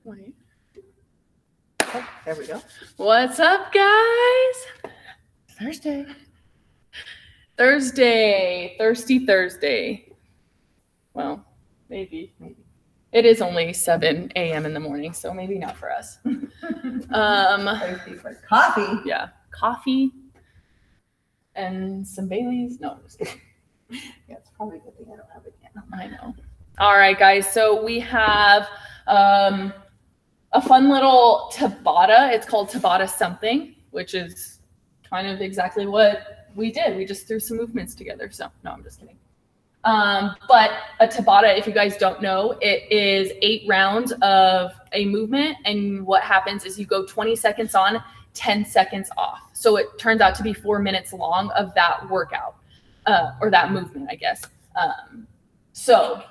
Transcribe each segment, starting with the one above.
Wait. Oh, there we go. What's up, guys? Thursday. Thirsty Thursday. Well, maybe. It is only 7 a.m. in the morning, so maybe not for us. Thirsty for coffee. Yeah, coffee and some Baileys. No, I'm just kidding. Yeah, it's probably a good thing I don't have it yet. I know. All right, guys. So we have a fun little Tabata. It's called Tabata Something, which is kind of exactly what we did. We just threw some movements together. So no, I'm just kidding. But a Tabata, if you guys don't know, it is 8 rounds of a movement. And what happens is you go 20 seconds on, 10 seconds off. So it turns out to be 4 minutes long of that workout, or that movement, I guess. So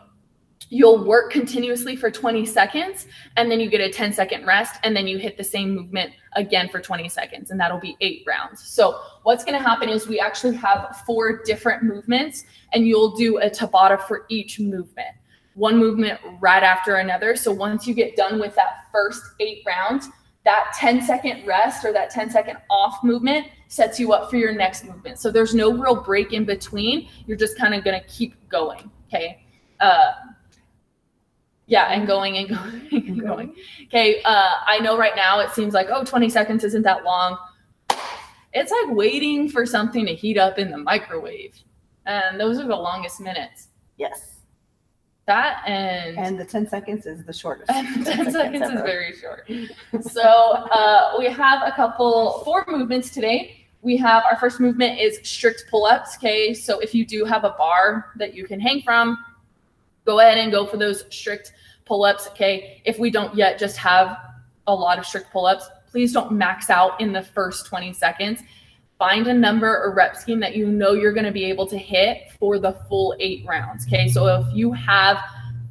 you'll work continuously for 20 seconds, and then you get a 10-second rest, and then you hit the same movement again for 20 seconds, and that'll be 8 rounds. So what's going to happen is we actually have 4 different movements, and you'll do a Tabata for each movement. One movement right after another. So once you get done with that first 8 rounds, that 10-second rest or that 10-second off movement sets you up for your next movement. So there's no real break in between. You're just kind of going to keep going, okay? Yeah, and going and going and going. Okay, I know right now it seems like, 20 seconds isn't that long. It's like waiting for something to heat up in the microwave. And those are the longest minutes. Yes. That and the 10 seconds is the shortest. And 10 seconds is very short. So we have 4 movements today. We have our first movement is strict pull-ups. Okay, so if you do have a bar that you can hang from, go ahead and go for those strict pull-ups. Okay, if we don't yet just have a lot of strict pull-ups, please don't max out in the first 20 seconds. Find a number or rep scheme that you know you're going to be able to hit for the full 8 rounds. Okay, so if you have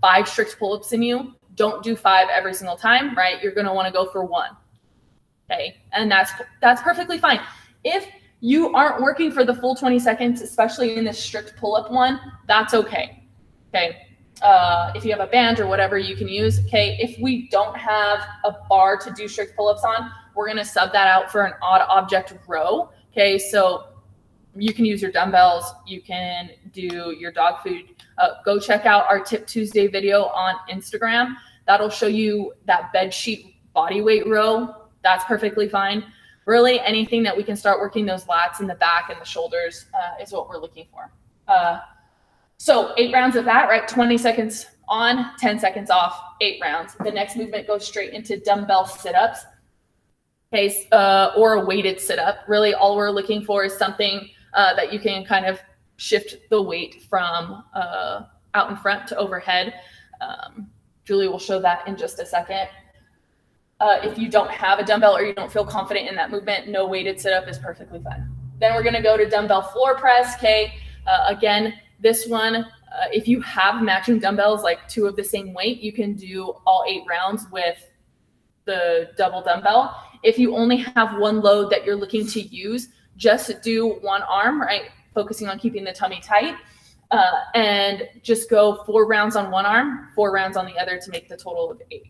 5 strict pull-ups in you, don't do 5 every single time, right? You're going to want to go for 1. Okay, and that's perfectly fine. If you aren't working for the full 20 seconds, especially in this strict pull-up one, that's okay. Okay. If you have a band or whatever you can use. Okay, if we don't have a bar to do strict pull-ups on, we're going to sub that out for an odd object row. Okay, so you can use your dumbbells, you can do your dog food. Go check out our Tip Tuesday video on Instagram. That'll show you that bed sheet body weight row. That's perfectly fine. Really, anything that we can start working those lats in the back and the shoulders is what we're looking for. So 8 rounds of that, right? 20 seconds on, 10 seconds off, 8 rounds. The next movement goes straight into dumbbell sit-ups. Okay, or a weighted sit-up. Really, all we're looking for is something that you can kind of shift the weight from out in front to overhead. Julie will show that in just a second. If you don't have a dumbbell or you don't feel confident in that movement, no weighted sit-up is perfectly fine. Then we're going to go to dumbbell floor press. Okay, again, this one, if you have matching dumbbells, like 2 of the same weight, you can do all 8 rounds with the double dumbbell. If you only have 1 load that you're looking to use, just do 1 arm, right? Focusing on keeping the tummy tight, and just go 4 rounds on 1 arm, 4 rounds on the other to make the total of 8.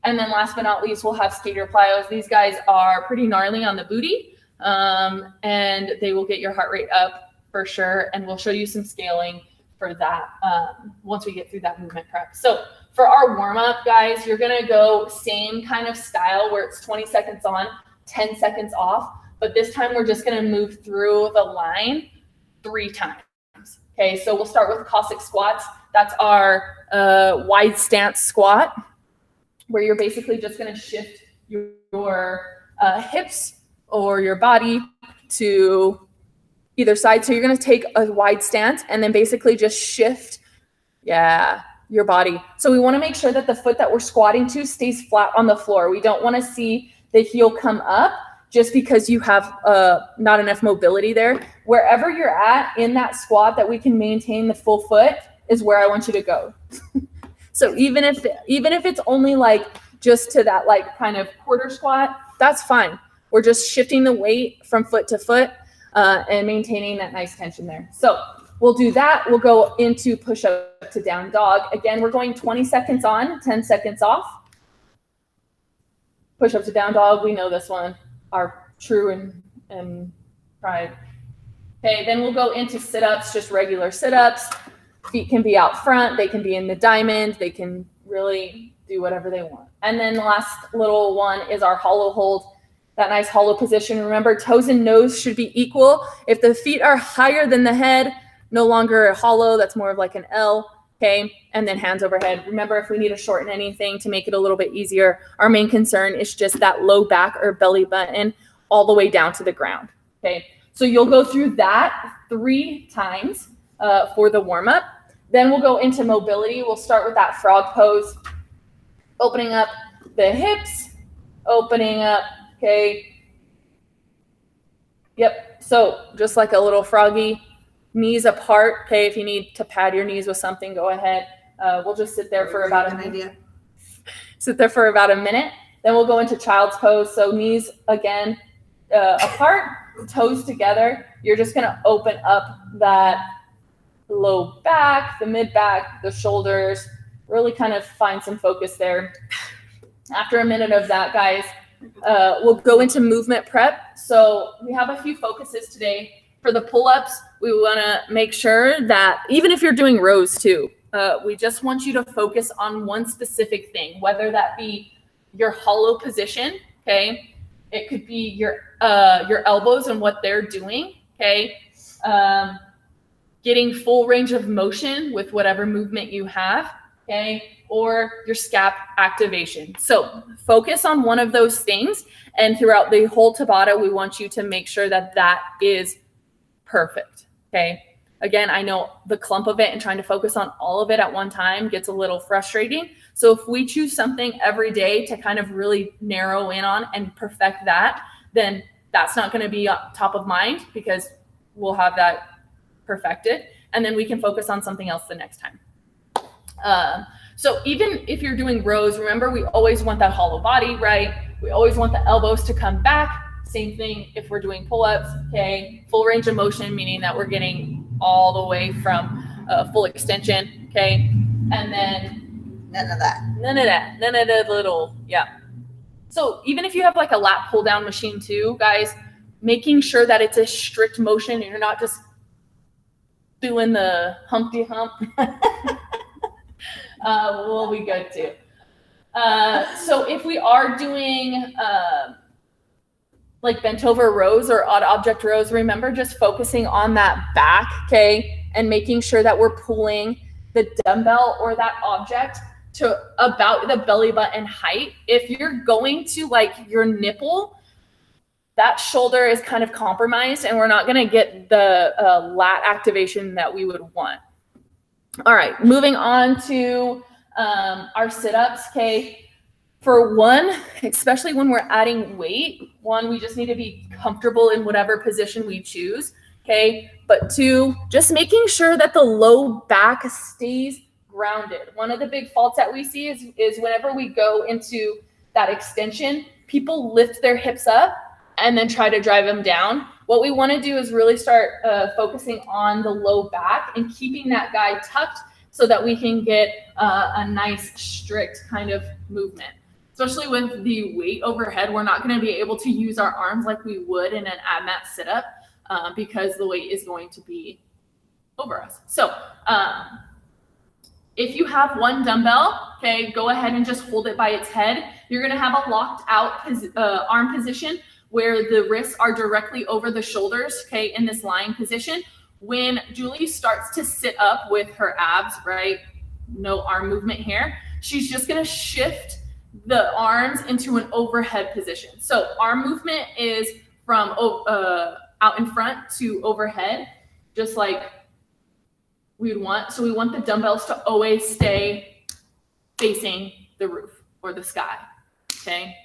And then last but not least, we'll have skater plyos. These guys are pretty gnarly on the booty, and they will get your heart rate up for sure. And we'll show you some scaling for that once we get through that movement prep. So for our warm up, guys, you're going to go same kind of style where it's 20 seconds on, 10 seconds off. But this time we're just going to move through the line 3 times. Okay, so we'll start with Cossack squats. That's our wide stance squat, where you're basically just going to shift your hips or your body to either side. So you're going to take a wide stance and then basically just shift, your body. So we want to make sure that the foot that we're squatting to stays flat on the floor. We don't want to see the heel come up just because you have not enough mobility there. Wherever you're at in that squat that we can maintain the full foot is where I want you to go. So even if it's only like just to that like kind of quarter squat, that's fine. We're just shifting the weight from foot to foot and maintaining that nice tension there. So we'll do that. We'll go into push up to down dog. Again, we're going 20 seconds on, 10 seconds off. push-ups to down dog. We know this one, our true and tried. Okay, then we'll go into sit-ups, just regular sit-ups. Feet can be out front. They can be in the diamond. They can really do whatever they want. And then the last little one is our hollow hold, that nice hollow position. Remember, toes and nose should be equal. If the feet are higher than the head, no longer a hollow, that's more of like an L, okay? And then hands overhead. Remember, if we need to shorten anything to make it a little bit easier, our main concern is just that low back or belly button all the way down to the ground, okay? So you'll go through that 3 times for the warm-up. Then we'll go into mobility. We'll start with that frog pose, opening up the hips, opening up, okay? Yep, so just like a little froggy, knees apart, okay? If you need to pad your knees with something, go ahead. We'll just sit there for about a minute. Sit there for about a minute. Then we'll go into child's pose. So knees again apart, toes together. You're just gonna open up that low back, the mid back, the shoulders, really kind of find some focus there. After a minute of that, guys, we'll go into movement prep. So we have a few focuses today. For the pull-ups, we want to make sure that even if you're doing rows too, we just want you to focus on one specific thing, whether that be your hollow position, okay? It could be your elbows and what they're doing, okay? Getting full range of motion with whatever movement you have, okay? Or your scap activation. So focus on one of those things, and throughout the whole Tabata, we want you to make sure that that is perfect, okay? Again, I know the clump of it and trying to focus on all of it at one time gets a little frustrating. So if we choose something every day to kind of really narrow in on and perfect that, then that's not going to be top of mind because we'll have that perfected, and then we can focus on something else the next time. So even if you're doing rows, remember we always want that hollow body, right? We always want the elbows to come back. Same thing if we're doing pull-ups, okay? Full range of motion, meaning that we're getting all the way from full extension, okay? And then None of that. None of the little, yeah. So even if you have like a lat pull down machine too, guys, making sure that it's a strict motion and you're not just doing the Humpty Hump, we'll be good too. So if we are doing like bent over rows or odd object rows, remember just focusing on that back, okay? And making sure that we're pulling the dumbbell or that object to about the belly button height. If you're going to like your nipple, that shoulder is kind of compromised and we're not gonna get the lat activation that we would want. All right, moving on to our sit-ups, okay? For one, especially when we're adding weight, one, we just need to be comfortable in whatever position we choose, okay? But two, just making sure that the low back stays grounded. One of the big faults that we see is whenever we go into that extension, people lift their hips up and then try to drive them down. What we want to do is really start focusing on the low back and keeping that guy tucked so that we can get a nice strict kind of movement. Especially with the weight overhead, we're not going to be able to use our arms like we would in an ab mat sit-up because the weight is going to be over us. So if you have one dumbbell, okay, go ahead and just hold it by its head. You're going to have a locked out arm position where the wrists are directly over the shoulders, okay, in this lying position. When Julie starts to sit up with her abs, right, no arm movement here, she's just going to shift the arms into an overhead position. So arm movement is from out in front to overhead, just like we would want. So we want the dumbbells to always stay facing the roof or the sky, okay?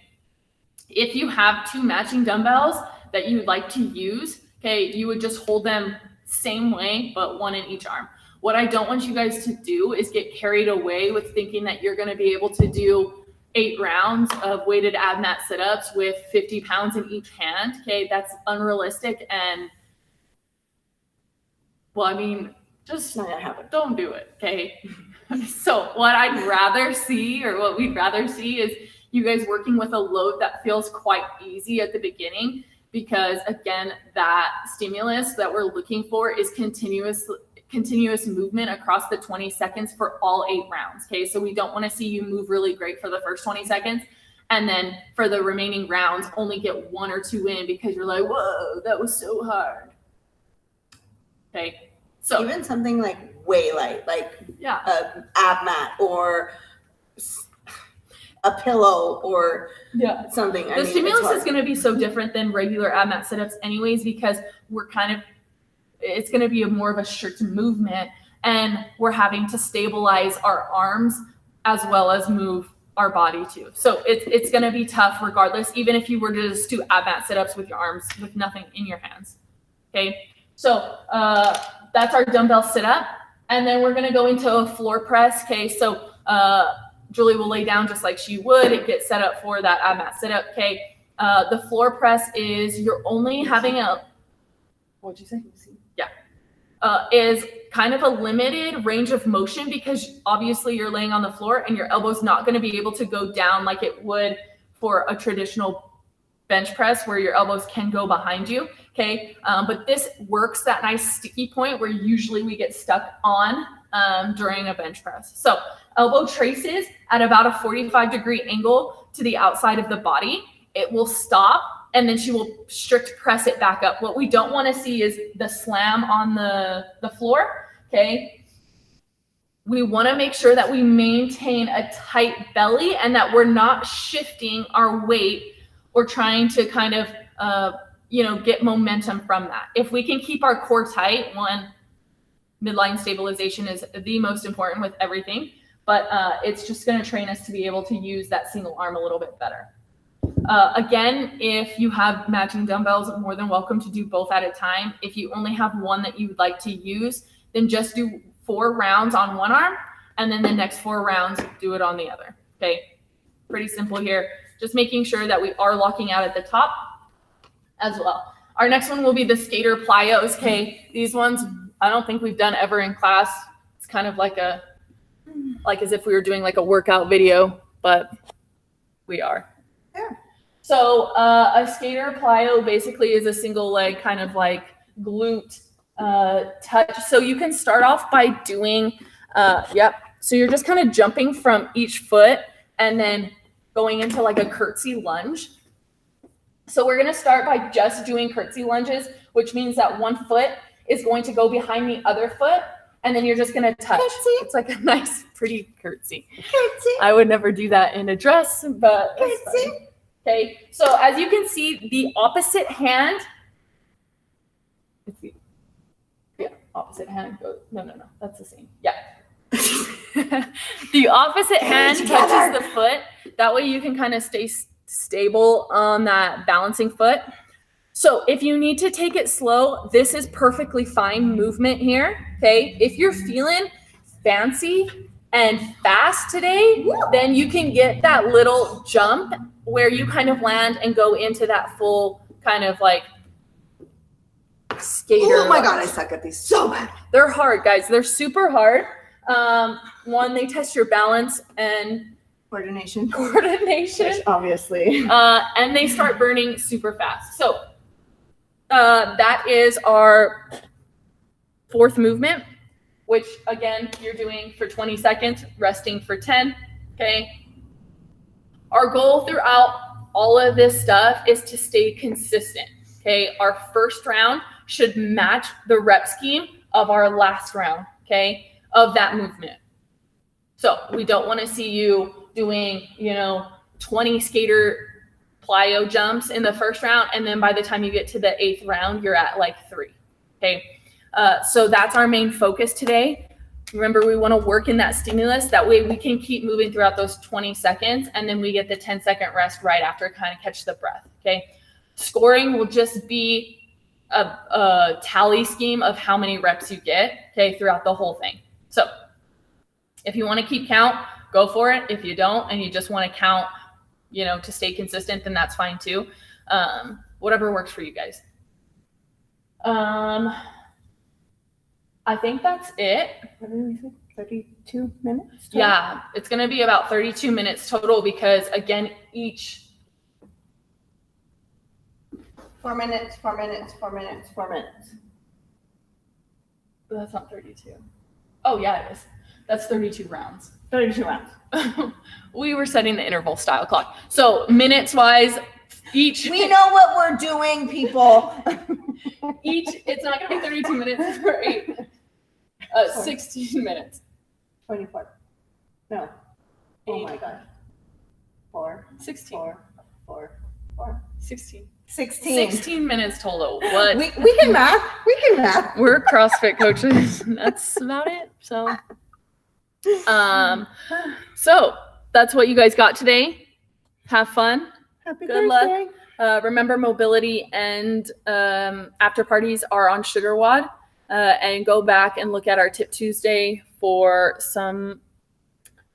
If you have 2 matching dumbbells that you would like to use, okay, you would just hold them same way, but one in each arm. What I don't want you guys to do is get carried away with thinking that you're gonna be able to do 8 rounds of weighted ab mat sit-ups with 50 pounds in each hand, okay? That's unrealistic and, well, I mean, just not gonna happen. Don't do it, okay? So what I'd rather see, or what we'd rather see, is you guys working with a load that feels quite easy at the beginning, because again, that stimulus that we're looking for is continuous movement across the 20 seconds for all 8 rounds. Okay, so we don't want to see you move really great for the first 20 seconds and then for the remaining rounds only get 1 or 2 in because you're like, whoa, that was so hard. Okay, so even something like way light, like yeah, an ab mat or a pillow or something. The stimulus is going to be so different than regular ab mat sit-ups anyways, because it's going to be more of a strict movement, and we're having to stabilize our arms as well as move our body too. So it's going to be tough regardless, even if you were to just do ab mat sit-ups with your arms with nothing in your hands. Okay, so that's our dumbbell sit-up, and then we're going to go into a floor press. Okay, so Julie will lay down just like she would and get set up for that ab mat sit-up. Okay, the floor press is you're only having what'd you say? Yeah. Is kind of a limited range of motion, because obviously you're laying on the floor and your elbow's not going to be able to go down like it would for a traditional bench press where your elbows can go behind you. Okay, but this works that nice sticky point where usually we get stuck on during a bench press. So elbow traces at about a 45-degree angle to the outside of the body. It will stop, and then she will strict press it back up. What we don't want to see is the slam on the floor, okay? We want to make sure that we maintain a tight belly and that we're not shifting our weight or trying to kind of, get momentum from that. If we can keep our core tight, midline stabilization is the most important with everything, but it's just going to train us to be able to use that single arm a little bit better. Again, if you have matching dumbbells, more than welcome to do both at a time. If you only have one that you would like to use, then just do 4 rounds on one arm, and then the next 4 rounds, do it on the other. Okay, pretty simple here. Just making sure that we are locking out at the top as well. Our next one will be the skater plyos. Okay, these ones I don't think we've done ever in class. It's kind of like as if we were doing like a workout video, but we are. Yeah. So a skater plyo basically is a single leg kind of like glute touch. So you can start off by doing, so you're just kind of jumping from each foot and then going into like a curtsy lunge. So we're going to start by just doing curtsy lunges, which means that one foot is going to go behind the other foot, and then you're just going to touch. Curtsy. It's like a nice, pretty curtsy. Curtsy. I would never do that in a dress, but Curtsy. Okay, so as you can see, the opposite hand, opposite hand goes, no, that's the same. Yeah. The opposite hand touches the foot. That way you can kind of stay stable on that balancing foot. So if you need to take it slow, this is perfectly fine movement here, okay? If you're feeling fancy and fast today, then you can get that little jump where you kind of land and go into that full kind of like skater. Oh my God, I suck at these so bad. They're hard, guys. They're super hard. One, they test your balance and coordination. Which obviously. And they start burning super fast. So that is our 4th movement, which again, you're doing for 20 seconds, resting for 10, okay? Our goal throughout all of this stuff is to stay consistent, okay? Our first round should match the rep scheme of our last round, okay, of that movement. So we don't want to see you doing, 20 skater plyo jumps in the first round, and then by the time you get to the 8th round, you're at like 3, okay? So that's our main focus today. Remember, we want to work in that stimulus. That way we can keep moving throughout those 20 seconds, and then we get the 10-second rest right after, kind of catch the breath, okay? Scoring will just be a tally scheme of how many reps you get, okay, throughout the whole thing. So if you want to keep count, go for it. If you don't, and you just want to count, to stay consistent, then that's fine too. Whatever works for you guys. I think that's it. 32 minutes? total? Yeah, it's going to be about 32 minutes total because, again, each 4 minutes, 4 minutes, 4 minutes, 4 minutes. That's not 32. Oh, yeah, it is. That's 32 rounds. 32 rounds. We were setting the interval style clock. So minutes-wise, each... We know what we're doing, people. It's not going to be 32 minutes for 16 minutes. 24. No. Oh my God. 4. 16. 4. 16. 16. 16 minutes total. What? We can math. We can math. We're CrossFit coaches. That's about it. So that's what you guys got today. Have fun. Happy Good birthday. luck. Remember, mobility and after parties are on Sugar Wad. And go back and look at our Tip Tuesday for some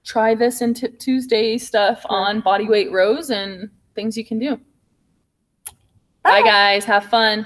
try this and Tip Tuesday stuff on bodyweight rows and things you can do. Bye guys. Have fun.